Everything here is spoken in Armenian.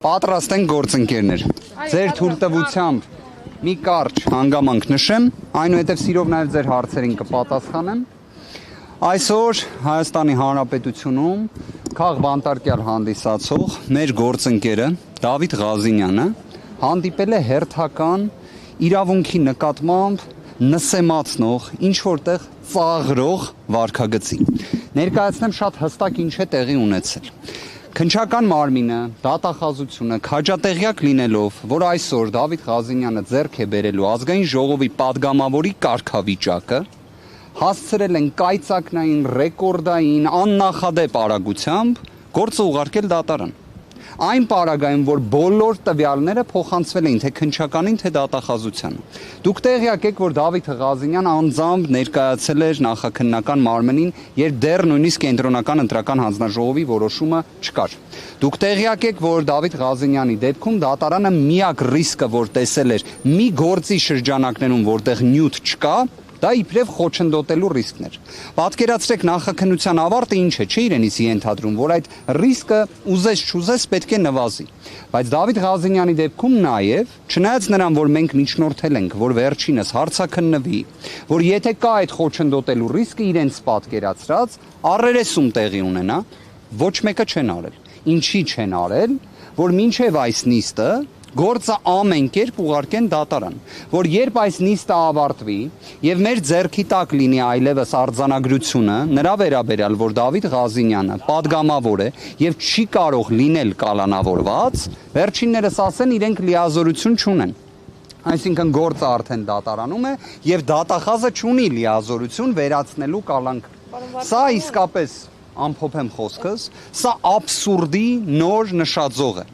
Պատրաստ են գործընկերներ։ Ձեր թույլտվությամբ մի կարճ հանգամանք նշեմ, այնուհետև սիրով նաև ձեր հարցերին կպատասխանեմ։ Այսօր Հայաստանի Հանրապետությունում քաղ բանտարկյալ հանդիսացող մեր գործընկերը Դավիթ Ղազինյանը հանդիպել է հերթական իրավունքի նկատմամբ նսեմացնող, ինչ որտեղ ծաղրող վարքագծի։ Ներկայացնեմ շատ հստակ ինչ է տեղի ունեցել։ Քննչական մարմինը, դատախազությունը քաջատեղյակ լինելով, որ այսօր Դավիթ Ղազինյանը ձեռք է բերելու ազգային ժողովի падգամավորի կարգավիճակը, հասցրել են կայծակնային, ռեկորդային, աննախադեպ արագությամբ գործը ուղարկել դատարան։ Այն պարագայում, որ բոլոր տվյալները փոխանցվել էին թե քննչականին, թե դատախազությանը։ Դուք տեղյակ եք, որ Դավիթ Ղազինյանը անձամբ ներկայացել էր նախաքննական մարմնին, երբ դեռ նույնիսկ կենտրոնական ընտրական հանձնաժողովի որոշումը չկար։ Դուք տեղյակ եք, որ Դավիթ Ղազինյանի դեպքում դատարանը միակ ռիսկը, որ տեսել էր մի գործի շրջանակներում, որտեղ նյութ չկա, դա իբրև խոչընդոտելու ռիսկն էր։ Պատկերացրեք նախաքննության ավարտը ինչ է, չէ՞ իրենից ենթադրում, որ այդ ռիսկը ուզես չուզես պետք է նվազի։ Բայց Դավիթ Ղազինյանի դեպքում նաև, չնայած նրան, որ մենք միջնորդել ենք, որ վերջինս հարցաքննվի, որ եթե կա այդ խոչընդոտելու ռիսկը իրենց պատկերացրած, առերեսում տեղի ունենա, ոչ մեկը չեն արել։ Ինչի չեն արել, որ մինչև այս նիստը գործը ամեն կերպ ուղարկեն դատարան, որ երբ այս նիստը ավարտվի եւ մեր ձեռքի տակ լինի այլևս արձանագրությունը նրա վերաբերյալ, որ Դավիթ Ղազինյանը падգամավոր է եւ չի կարող լինել կալանավորված, վերջիններս ասեն իրենք լիազորություն չունեն։ Այսինքն գործը արդեն դատարանում է եւ դատախազը չունի լիազորություն վերացնելու կալանք։ Սա իսկապես ամփոփեմ խոսքս, սա աբսուրդի նոր նշաձող է։